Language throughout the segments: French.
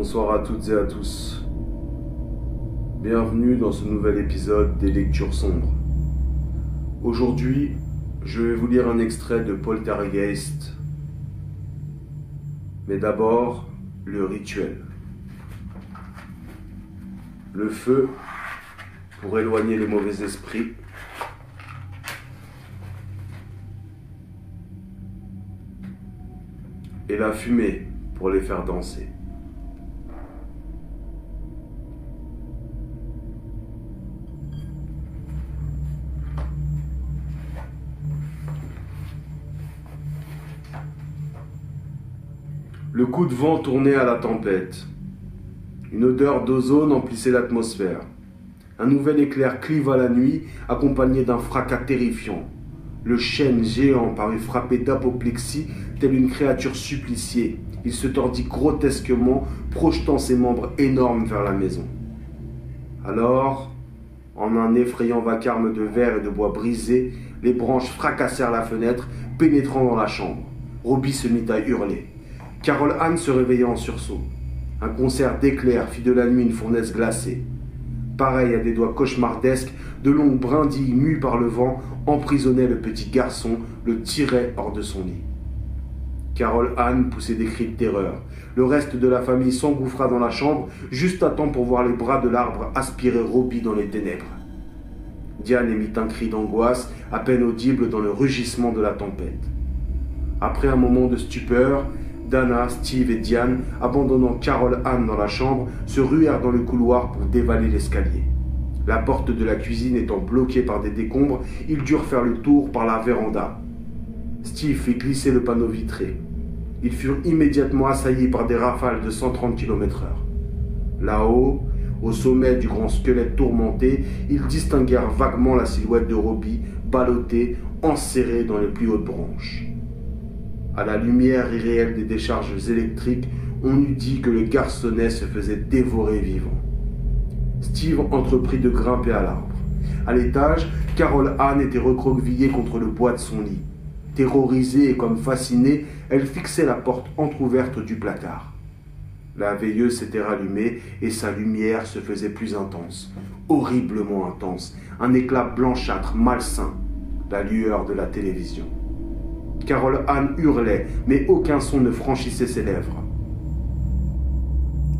Bonsoir à toutes et à tous. Bienvenue dans ce nouvel épisode des Lectures sombres. Aujourd'hui, je vais vous lire un extrait de Poltergeist. Mais d'abord, le rituel. Le feu pour éloigner les mauvais esprits. Et la fumée pour les faire danser. Le coup de vent tournait à la tempête. Une odeur d'ozone emplissait l'atmosphère. Un nouvel éclair cliva la nuit, accompagné d'un fracas terrifiant. Le chêne géant parut frapper d'apoplexie, telle une créature suppliciée. Il se tordit grotesquement, projetant ses membres énormes vers la maison. Alors, en un effrayant vacarme de verre et de bois brisés, les branches fracassèrent la fenêtre, pénétrant dans la chambre. Robbie se mit à hurler. Carol Anne se réveilla en sursaut. Un concert d'éclairs fit de la nuit une fournaise glacée. Pareil à des doigts cauchemardesques, de longues brindilles mues par le vent emprisonnaient le petit garçon, le tiraient hors de son lit. Carol Anne poussait des cris de terreur. Le reste de la famille s'engouffra dans la chambre, juste à temps pour voir les bras de l'arbre aspirer Robbie dans les ténèbres. Diane émit un cri d'angoisse, à peine audible dans le rugissement de la tempête. Après un moment de stupeur, Dana, Steve et Diane, abandonnant Carol Anne dans la chambre, se ruèrent dans le couloir pour dévaler l'escalier. La porte de la cuisine étant bloquée par des décombres, ils durent faire le tour par la véranda. Steve fit glisser le panneau vitré. Ils furent immédiatement assaillis par des rafales de 130 km/h. Là-haut, au sommet du grand squelette tourmenté, ils distinguèrent vaguement la silhouette de Robbie, ballottée, enserrée dans les plus hautes branches. À la lumière irréelle des décharges électriques, on eût dit que le garçonnet se faisait dévorer vivant. Steve entreprit de grimper à l'arbre. À l'étage, Carol Anne était recroquevillée contre le bois de son lit. Terrorisée et comme fascinée, elle fixait la porte entr'ouverte du placard. La veilleuse s'était rallumée et sa lumière se faisait plus intense, horriblement intense, un éclat blanchâtre, malsain, la lueur de la télévision. Carol Anne hurlait, mais aucun son ne franchissait ses lèvres.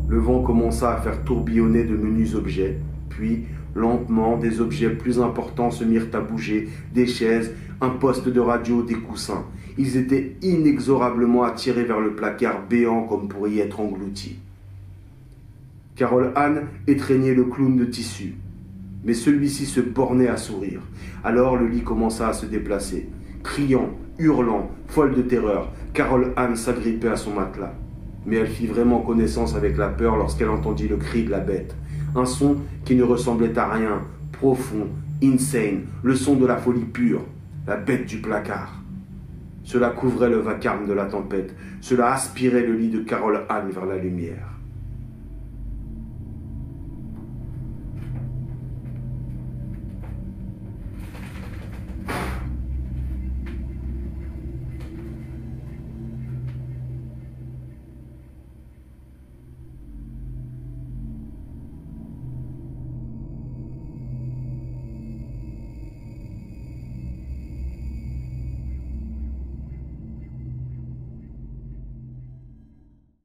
Le vent commença à faire tourbillonner de menus objets, puis, lentement, des objets plus importants se mirent à bouger, des chaises, un poste de radio, des coussins. Ils étaient inexorablement attirés vers le placard béant comme pour y être engloutis. Carol Anne étreignait le clown de tissu, mais celui-ci se bornait à sourire. Alors le lit commença à se déplacer. Criant, hurlant, folle de terreur, Carol Anne s'agrippait à son matelas. Mais elle fit vraiment connaissance avec la peur lorsqu'elle entendit le cri de la bête. Un son qui ne ressemblait à rien, profond, insane, le son de la folie pure, la bête du placard. Cela couvrait le vacarme de la tempête, cela aspirait le lit de Carol Anne vers la lumière.